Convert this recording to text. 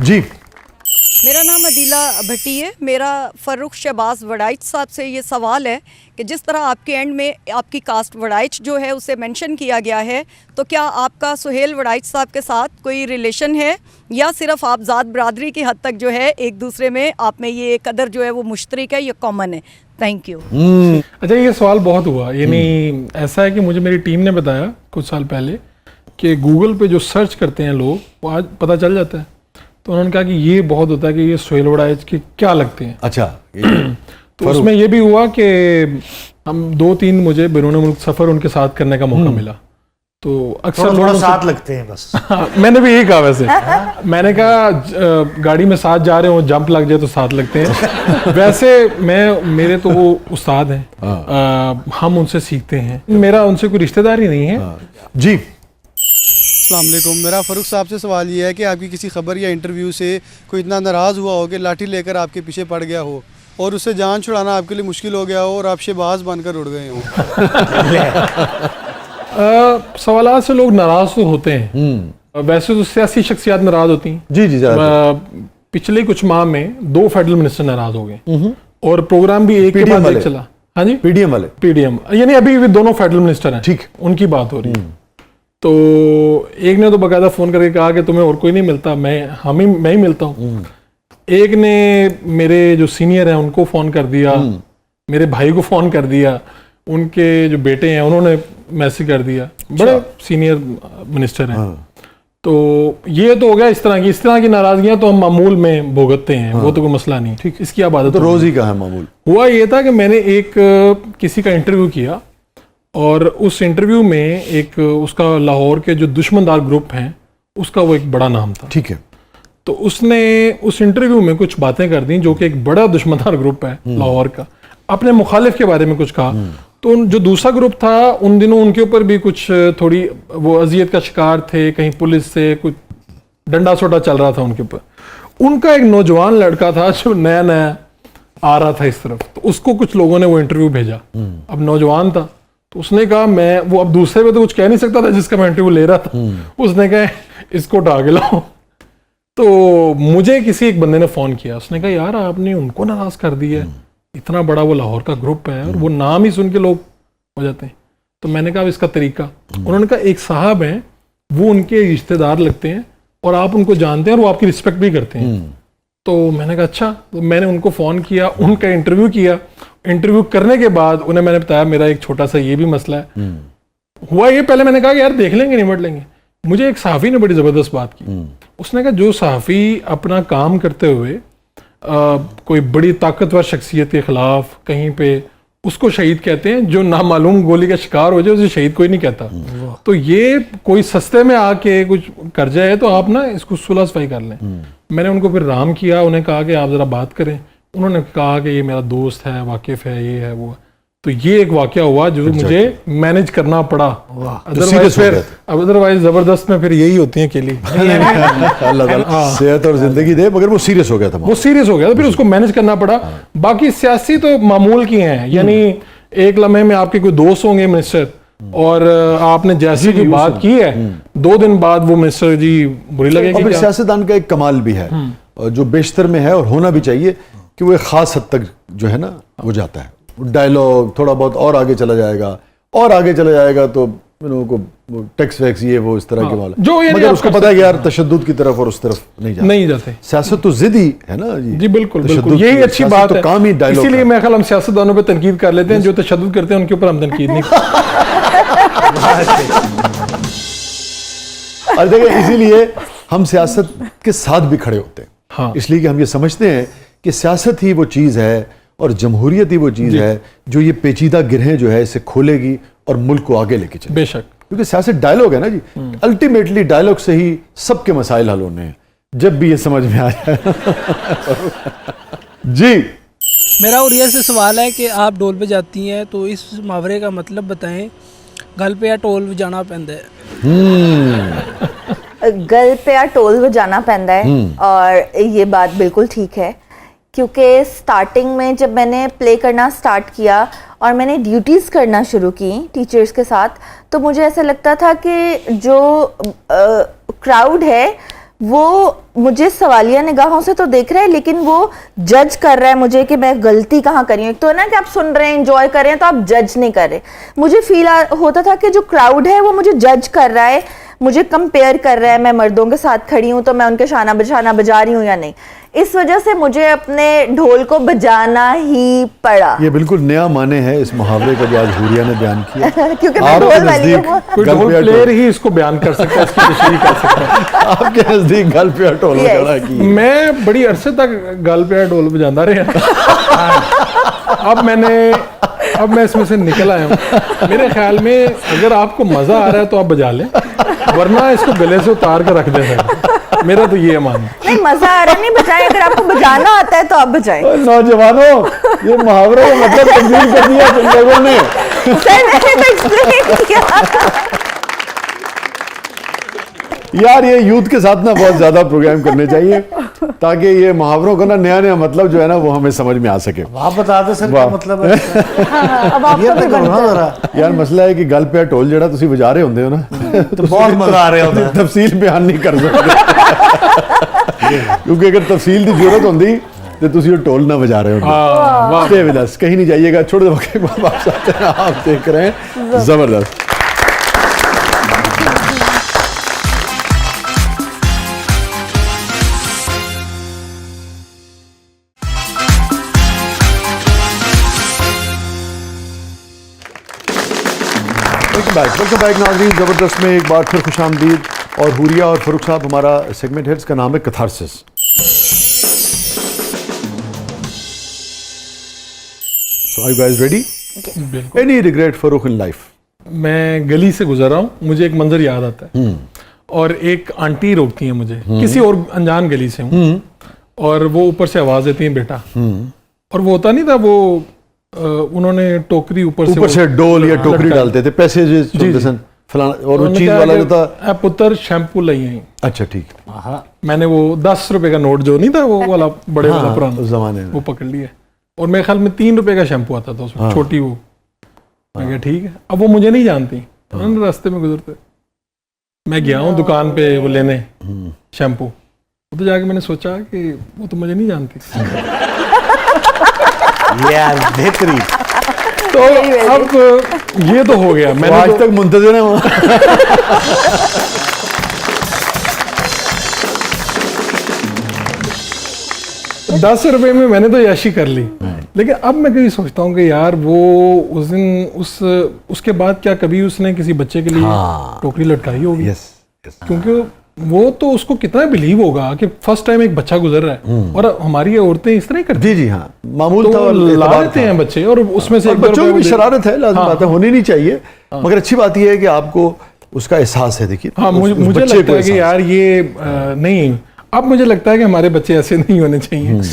जी, मेरा नाम अदीला भट्टी है। मेरा फ़र्रुख शहबाज वड़ाइच साहब से ये सवाल है कि जिस तरह आपके एंड में आपकी कास्ट वड़ाइच जो है उसे मेंशन किया गया है, तो क्या आपका सुहेल वड़ाइच साहब के साथ कोई रिलेशन है या सिर्फ आप ज़ात बरादरी की हद तक जो है एक दूसरे में आप में ये कदर जो है वो मुश्तरक है, ये कॉमन है? Thank you. अच्छा, ये सवाल बहुत हुआ। यानी ऐसा है कि मुझे मेरी टीम ने बताया कुछ साल पहले कि गूगल पे जो सर्च करते हैं लोग वो आज पता चल जाता है। तो उन्होंने कहा कि ये बहुत होता है कि ये सुहेल वड़ाइच के क्या लगते हैं। अच्छा। तो उसमें ये भी हुआ कि हम 2-3 मुझे बैरून मुल्क सफ़र उनके साथ करने का मौका मिला। तो अक्सर थोड़ा साथ लगते हैं बस। मैंने भी यही कहा वैसे। मैंने कहा गाड़ी में साथ जा रहे हो, जंप लग जाए तो साथ लगते हैं। वैसे मेरे तो वो उस्ताद हैं, हम उनसे सीखते हैं। मेरा उनसे कोई रिश्तेदारी नहीं है। जी, अस्सलाम वालेकुम। मेरा फ़ारूक साहब से सवाल ये है कि आपकी किसी खबर या इंटरव्यू से कोई इतना नाराज़ हुआ हो कि लाठी लेकर आपके पीछे पड़ गया हो और उससे जान छुड़ाना आपके लिए मुश्किल हो गया हो और आप शहबाज बनकर उड़ गए हों? सवालात से लोग नाराज़ तो होते हैं। वैसे तो सियासी शख्सियात नाराज़ होती हैं। जी जी, पिछले कुछ माह में 2 फेडरल मिनिस्टर नाराज़ हो गए और प्रोग्राम भी एक के बाद एक चला। हाँ जी, पीडीएम वाले। पीडीएम यानी अभी भी दोनों फेडरल मिनिस्टर हैं, ठीक, उनकी बात हो रही है। तो एक ने तो बाकायदा फोन करके कहा कि तुम्हें और कोई नहीं मिलता, मैं ही मिलता हूँ। एक ने मेरे जो सीनियर हैं उनको फोन कर दिया, मेरे भाई को फोन कर दिया, उनके जो बेटे हैं उन्होंने मैसेज कर दिया, बड़े सीनियर मिनिस्टर हैं। तो ये तो हो गया इस तरह की नाराजगियां तो हम मामूल में भुगतते हैं। वो तो कोई मसला नहीं, ठीक, इसकी आबादत तो रोज ही का है मामूल। हुआ ये था कि मैंने एक किसी का इंटरव्यू किया और उस इंटरव्यू में एक उसका लाहौर के जो दुश्मनदार ग्रुप हैं उसका वो एक बड़ा नाम था। ठीक है। तो उसने उस इंटरव्यू में कुछ बातें कर दी जो कि एक बड़ा दुश्मनदार ग्रुप है लाहौर का, अपने मुखालिफ के बारे में कुछ कहा। तो जो दूसरा ग्रुप था उन दिनों उनके ऊपर भी कुछ थोड़ी वो अजियत का शिकार थे, कहीं पुलिस से कुछ डंडा सोटा चल रहा था उनके ऊपर। उनका एक नौजवान लड़का था जो नया नया आ रहा था इस तरफ, तो उसको कुछ लोगों ने वो इंटरव्यू भेजा। अब नौजवान था तो उसने कहा वो अब दूसरे पे तो कुछ कह नहीं सकता था जिसका मैं इंटरव्यू ले रहा था। उसने कहा इसको उठा के लाओ। तो मुझे किसी एक बंदे ने फोन किया, उसने कहा यार आपने उनको नाराज कर दिया, इतना बड़ा वो लाहौर का ग्रुप है और वो नाम ही सुन के लोग हो जाते हैं। तो मैंने कहा इसका तरीका, उन्होंने कहा एक साहब हैं वो उनके रिश्तेदार लगते हैं और आप उनको जानते हैं और वो आपकी रिस्पेक्ट भी करते हैं। तो मैंने कहा अच्छा। तो मैंने उनको फ़ोन किया, उनका इंटरव्यू किया। इंटरव्यू करने के बाद उन्हें मैंने बताया मेरा एक छोटा सा ये भी मसला है। हुआ ये, पहले मैंने कहा कि यार देख लेंगे, निपट लेंगे। मुझे एक सहाफ़ी ने बड़ी ज़बरदस्त बात की। उसने कहा जो सहाफ़ी अपना काम करते हुए कोई बड़ी ताकतवर शख्सियत के ख़िलाफ़ कहीं पे, उसको शहीद कहते हैं। जो नामालूम गोली का शिकार हो जाए उसे शहीद कोई नहीं कहता। तो ये कोई सस्ते में आके कुछ कर जाए तो आप ना इसको सुलह सफाई कर लें। मैंने उनको फिर राम किया, उन्हें कहा कि आप ज़रा बात करें। उन्होंने कहा कि ये मेरा दोस्त है, वाकिफ़ है, ये है वो है। तो ये एक वाकया हुआ जो मुझे मैनेज करना पड़ा। अदरवाइज जबरदस्त में फिर यही होती है अकेली। अल्लाह ताला सेहत और जिंदगी दे, मगर वो सीरियस हो गया था। वो सीरियस हो गया तो फिर उसको मैनेज करना पड़ा। बाकी सियासी तो मामूल की हैं, यानी एक लम्हे में आपके कोई दोस्त होंगे मिनिस्टर और आपने जैसी की बात की है 2 दिन बाद वो मिनिस्टर जी बुरी लगेगी। सियासतदान का एक कमाल भी है जो बेशतर में है और होना भी चाहिए कि वो एक खास हद तक जो है ना वो जाता है। डायलॉग थोड़ा बहुत और आगे चला जाएगा तो को टैक्स वैक्स ये वो इस तरह के वाला जो मगर उसको पता है यार तशद्दुद की तरफ और उस तरफ नहीं जाते। सियासत तो जिद ही है ना जी। बिल्कुल यही अच्छी बात है। काम ही डायलॉग, इसीलिए मैं ख्याल हम सियासतदानों पे तनकीद कर लेते हैं, जो तशद्दुद करते हैं उनके ऊपर हम तनकीद नहीं और देखिए इसीलिए हम सियासत के साथ भी खड़े होते हैं। इसलिए कि हम ये समझते हैं कि सियासत ही वो चीज़ है और जमहूरियत ही वो चीज़ है जो ये पेचीदा गिरहें जो है इसे खोलेगी और मुल्क को आगे लेके चलेगी। बेशक, क्योंकि सियासत डायलॉग है ना जी। अल्टीमेटली डायलॉग से ही सबके मसाइल हल होने हैं, जब भी ये समझ में आ जाए। जी, मेरा उरिया से सवाल है कि आप डोल पे जाती हैं तो इस मुहावरे का मतलब बताएं। गल पे या टोल जाना पैंदा है। गल पे या टोल जाना पैंदा है और ये बात बिल्कुल ठीक है, क्योंकि स्टार्टिंग में जब मैंने प्ले करना स्टार्ट किया और मैंने ड्यूटीज़ करना शुरू की टीचर्स के साथ, तो मुझे ऐसा लगता था कि जो क्राउड है वो मुझे सवालिया निगाहों से तो देख रहा है, लेकिन वो जज कर रहा है मुझे कि मैं गलती कहाँ करी हूँ। एक तो है ना कि आप सुन रहे हैं, एंजॉय कर रहे हैं, तो आप जज नहीं कर रहे। मुझे फील होता था कि जो क्राउड है वो मुझे जज कर रहा है, मुझे कंपेयर कर रहा है, मैं मर्दों के साथ खड़ी हूँ तो मैं उनके शाना बजाना बजा रही हूँ या नहीं। इस वजह से मुझे अपने ढोल को बजाना ही पड़ा। ये बिल्कुल नया माने है इस मुहावरे का जो आज हुरिया ने बयान किया। क्योंकि मैं आपके ढोल वाली नजदीक हूँ। कोई गल ढोल पे प्लेयर ही इसको बयान कर सकता है, इसकी तशरीह कर सकता है। आपके नजदीक गल पे ढोल Yes. बजाना की मैं बड़ी अरसे तक गल पे ढोल बजाता रहा। अब मैं इसमें से निकल आया हूँ। मेरे ख्याल में अगर आपको मजा आ रहा है तो आप बजा लें, वरना इसको गले से उतार कर रख दें। मेरा तो ये मानना। नहीं, मजा आ रहा नहीं, बजाए। अगर आपको बजाना आता है तो आप बजाएं। नौजवानों, ये मुहावरे का मतलब तब्दील कर दिया तुम लोगों ने। सर मैंने तो एक्सप्लेन किया। यार ये यूथ के साथ ना बहुत ज्यादा प्रोग्राम करने चाहिए, ताकि ये मुहावरों का ना नया नया मतलब जो है ना वो हमें समझ में आ सके। आप बता दे सर क्या वाह। मतलब है अब आपका ये भी तो करो ना बनता है। जरा। यार मसला है कि गल पे ढोल जड़ा तुसी बजा रहे होंगे हो ना तो बहुत मजा आ रहा होता है। तफसील बयान नहीं कर सकते क्योंकि अगर तफसील की जरूरत होंगी तो तुसी वो ढोल ना बजा रहे होंगे। Stay with us, कहीं नहीं जाइएगा, छोटे वक्त बाद वापस आते हैं। आप देख रहे हैं जबरदस्त। वेलकम बैक नाज़रीन, ज़बरदस्त में एक बार फिर खुशामदीद। और हुरिया और फरूख साहब, हमारा सेगमेंट है इसका नाम है catharsis. So are you guys ready? बिल्कुल। Any regret Farrukh in life? मैं गली से गुजर रहा हूँ, मुझे एक मंजर याद आता है और एक आंटी रोकती है मुझे, किसी और अनजान गली से हूँ, और वो ऊपर से आवाज देती है बेटा। और वो होता नहीं था, वो उन्होंने टोकरी ऊपर से डोल या टोकरी लटकाई। डालते थे, पैसे जो चलते सन फलाना, और वो चीज वाला जो था। "ए पुत्र शैम्पू लाई आई।" अच्छा ठीक, मैंने वो 10 रुपए का नोट जो नहीं था वो वाला बड़े वाला हाँ, पुराना, उस जमाने में वो पकड़ लिया। और मेरे ख्याल में 3 रुपए का शैम्पू आता था उसमें, छोटी वो। मैं कहा ठीक है। अब वो मुझे नहीं जानती, उन्होंने रास्ते में गुजरते, मैं गया हूँ दुकान पे वो लेने शैम्पू, तो जाके मैंने सोचा कि वो तो मुझे नहीं जानती। यार बेहतरीन। तो अब ये तो हो गया, वो मैंने आज तो, तक मुंतजर है वहाँ। 10 रुपए में मैंने तो याशी कर ली। लेकिन अब मैं कभी सोचता हूँ कि यार वो उस दिन उसके बाद क्या कभी उसने किसी बच्चे के लिए टोकरी लटकाई होगी? Yes yes. क्योंकि वो तो उसको कितना बिलीव होगा कि फर्स्ट टाइम एक बच्चा गुजर रहा है, और हमारी ये औरतें इस तरह ही करती जी जी हाँ, मामूल तो था और ला एतबार लेते था। हैं बच्चे, और उसमें से और एक दो बच्चों की रुपए भी वो दे- शरारत है, लाज़िम हाँ। बात है, होनी नहीं चाहिए। मगर अच्छी बात यह है कि आपको उसका एहसास है। देखिए हाँ, मुझे उस बच्चे लगता को है कि एहसास यार ये नहीं, अब मुझे लगता है कि हमारे बच्चे ऐसे नहीं होने चाहिए।